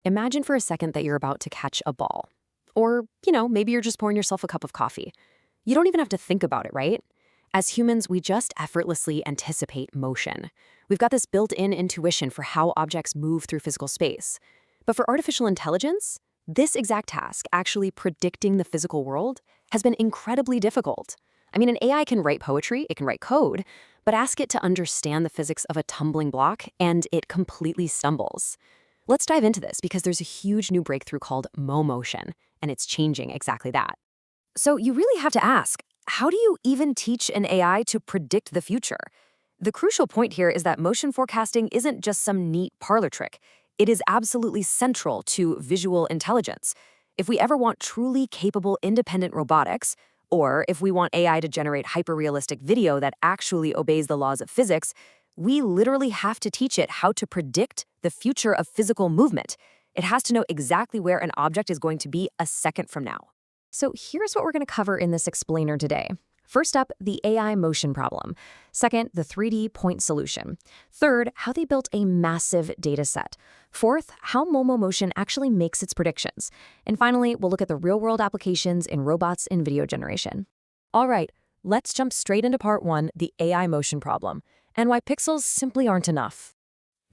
Imagine for a second that you're about to catch a ball. Or, maybe you're just pouring yourself a cup of coffee. You don't even have to think about it, right? As humans, we just effortlessly anticipate motion. We've got this built-in intuition for how objects move through physical space. But for artificial intelligence, this exact task, actually predicting the physical world, has been incredibly difficult. I mean, an AI can write poetry, it can write code, but ask it to understand the physics of a tumbling block, and it completely stumbles. Let's dive into this because there's a huge new breakthrough called MolmoMotion, and it's changing exactly that. So you really have to ask, how do you even teach an AI to predict the future? The crucial point here is that motion forecasting isn't just some neat parlor trick. It is absolutely central to visual intelligence. If we ever want truly capable independent robotics, or if we want AI to generate hyper-realistic video that actually obeys the laws of physics, we literally have to teach it how to predict the future of physical movement. It has to know exactly where an object is going to be a second from now. So here's what we're going to cover in this explainer today. First up, the AI motion problem. Second, the 3D point solution. Third, how they built a massive data set. Fourth, how MolmoMotion actually makes its predictions. And finally, we'll look at the real-world applications in robots and video generation. All right, let's jump straight into part one, the AI motion problem, and why pixels simply aren't enough.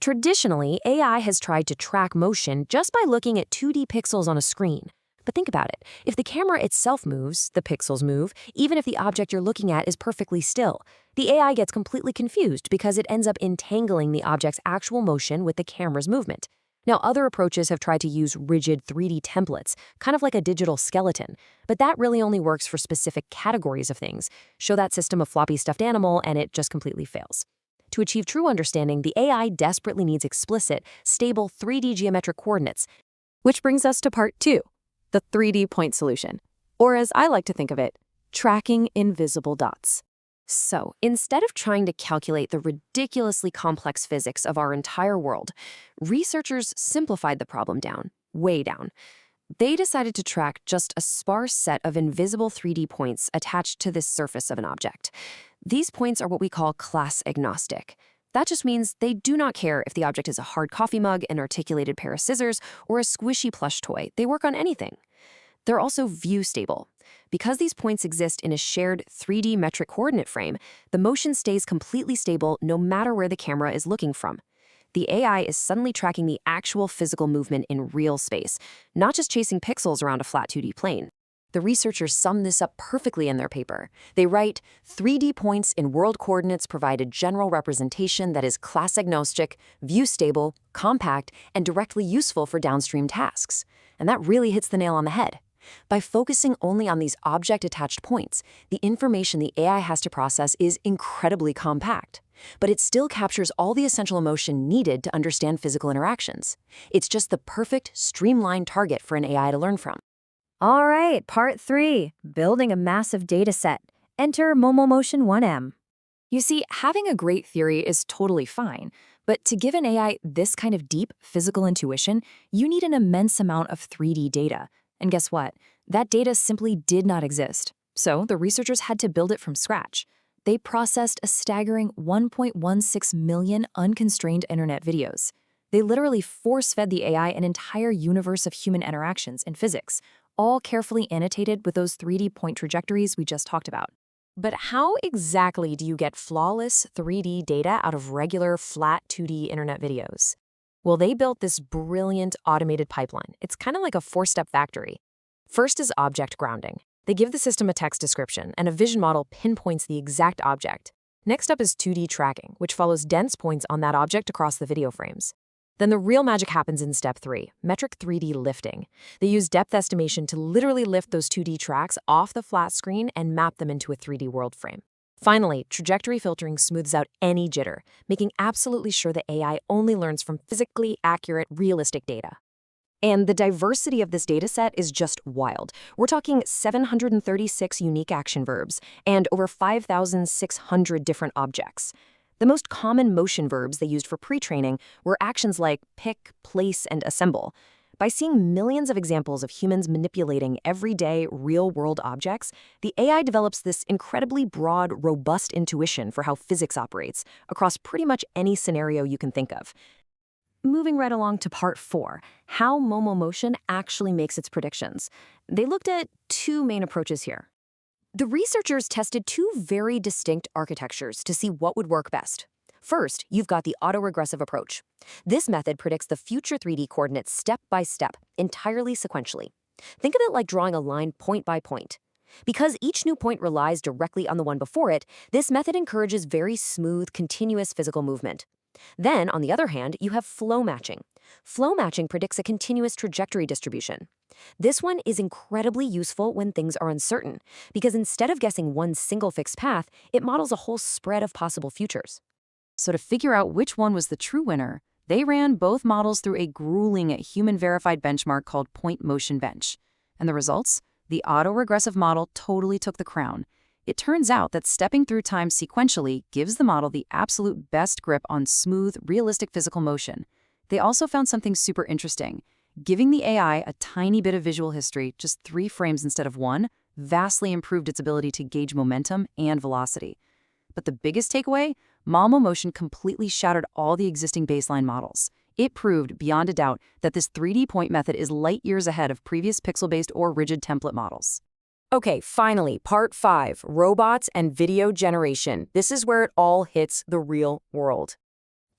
Traditionally, AI has tried to track motion just by looking at 2D pixels on a screen. But think about it. If the camera itself moves, the pixels move, even if the object you're looking at is perfectly still. The AI gets completely confused because it ends up entangling the object's actual motion with the camera's movement. Now, other approaches have tried to use rigid 3D templates, kind of like a digital skeleton, but that really only works for specific categories of things. Show that system a floppy stuffed animal and it just completely fails. To achieve true understanding, the AI desperately needs explicit, stable 3D geometric coordinates, which brings us to part two. The 3D point solution, or as I like to think of it, tracking invisible dots. So instead of trying to calculate the ridiculously complex physics of our entire world, researchers simplified the problem down, way down. They decided to track just a sparse set of invisible 3D points attached to this surface of an object. These points are what we call class agnostic. That just means they do not care if the object is a hard coffee mug, an articulated pair of scissors, or a squishy plush toy. They work on anything. They're also view stable. Because these points exist in a shared 3D metric coordinate frame, the motion stays completely stable no matter where the camera is looking from. The AI is suddenly tracking the actual physical movement in real space, not just chasing pixels around a flat 2D plane. The researchers sum this up perfectly in their paper. They write, 3D points in world coordinates provide a general representation that is class agnostic, view stable, compact, and directly useful for downstream tasks. And that really hits the nail on the head. By focusing only on these object-attached points, the information the AI has to process is incredibly compact. But it still captures all the essential emotion needed to understand physical interactions. It's just the perfect, streamlined target for an AI to learn from. All right, part three, building a massive data set. Enter MolmoMotion 1M. You see, having a great theory is totally fine, but to give an AI this kind of deep physical intuition, you need an immense amount of 3D data. And guess what? That data simply did not exist. So the researchers had to build it from scratch. They processed a staggering 1.16 million unconstrained internet videos. They literally force-fed the AI an entire universe of human interactions and physics, all carefully annotated with those 3D point trajectories we just talked about. But how exactly do you get flawless 3D data out of regular flat 2D internet videos? Well, they built this brilliant automated pipeline. It's kind of like a four-step factory. First is object grounding. They give the system a text description, and a vision model pinpoints the exact object. Next up is 2D tracking, which follows dense points on that object across the video frames. Then the real magic happens in step 3, metric 3D lifting. They use depth estimation to literally lift those 2D tracks off the flat screen and map them into a 3D world frame. Finally, trajectory filtering smooths out any jitter, making absolutely sure the AI only learns from physically accurate, realistic data. And the diversity of this dataset is just wild. We're talking 736 unique action verbs and over 5,600 different objects. The most common motion verbs they used for pre-training were actions like pick, place, and assemble. By seeing millions of examples of humans manipulating everyday, real-world objects, the AI develops this incredibly broad, robust intuition for how physics operates across pretty much any scenario you can think of. moving right along to part 4, how MolmoMotion actually makes its predictions. They looked at two main approaches here. The researchers tested two very distinct architectures to see what would work best. First, you've got the autoregressive approach. This method predicts the future 3D coordinates step by step, entirely sequentially. Think of it like drawing a line point by point. Because each new point relies directly on the one before it, this method encourages very smooth, continuous physical movement. Then, on the other hand, you have flow matching. Flow matching predicts a continuous trajectory distribution. This one is incredibly useful when things are uncertain, because instead of guessing one single fixed path, it models a whole spread of possible futures. So to figure out which one was the true winner, they ran both models through a grueling human-verified benchmark called point motion bench. And the results? The autoregressive model totally took the crown. It turns out that stepping through time sequentially gives the model the absolute best grip on smooth, realistic physical motion. They also found something super interesting. Giving the AI a tiny bit of visual history, just 3 frames instead of 1, vastly improved its ability to gauge momentum and velocity. But the biggest takeaway? MolmoMotion completely shattered all the existing baseline models. It proved, beyond a doubt, that this 3D point method is light years ahead of previous pixel-based or rigid template models. Okay, finally, part 5, robots and video generation. This is where it all hits the real world.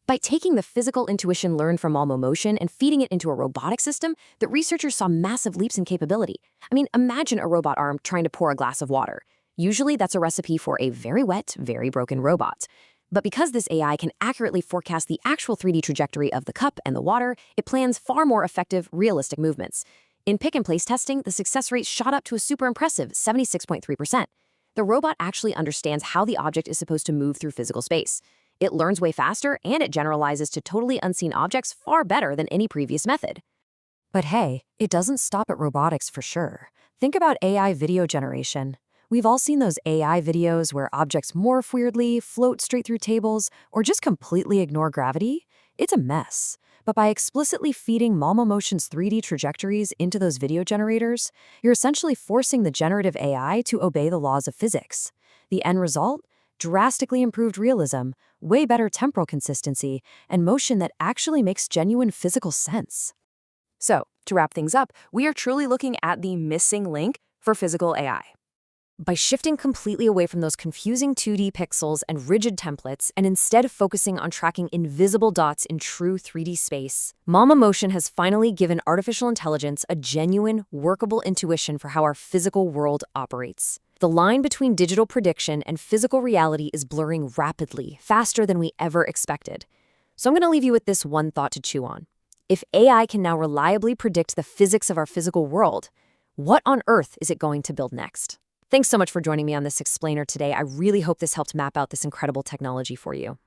By taking the physical intuition learned from MolmoMotion and feeding it into a robotic system, the researchers saw massive leaps in capability. I mean, imagine a robot arm trying to pour a glass of water. Usually that's a recipe for a very wet, very broken robot. But because this AI can accurately forecast the actual 3D trajectory of the cup and the water, it plans far more effective, realistic movements. In pick-and-place testing, the success rate shot up to a super impressive 76.3%. The robot actually understands how the object is supposed to move through physical space. It learns way faster, and it generalizes to totally unseen objects far better than any previous method. But hey, it doesn't stop at robotics for sure. Think about AI video generation. We've all seen those AI videos where objects morph weirdly, float straight through tables, or just completely ignore gravity. It's a mess. But by explicitly feeding MolmoMotion's 3D trajectories into those video generators, you're essentially forcing the generative AI to obey the laws of physics. The end result? Drastically improved realism, way better temporal consistency, and motion that actually makes genuine physical sense. So, to wrap things up, we are truly looking at the missing link for physical AI. By shifting completely away from those confusing 2D pixels and rigid templates and instead focusing on tracking invisible dots in true 3D space, MolmoMotion has finally given artificial intelligence a genuine, workable intuition for how our physical world operates. The line between digital prediction and physical reality is blurring rapidly, faster than we ever expected. So I'm going to leave you with this one thought to chew on. If AI can now reliably predict the physics of our physical world, what on earth is it going to build next? Thanks so much for joining me on this explainer today. I really hope this helped map out this incredible technology for you.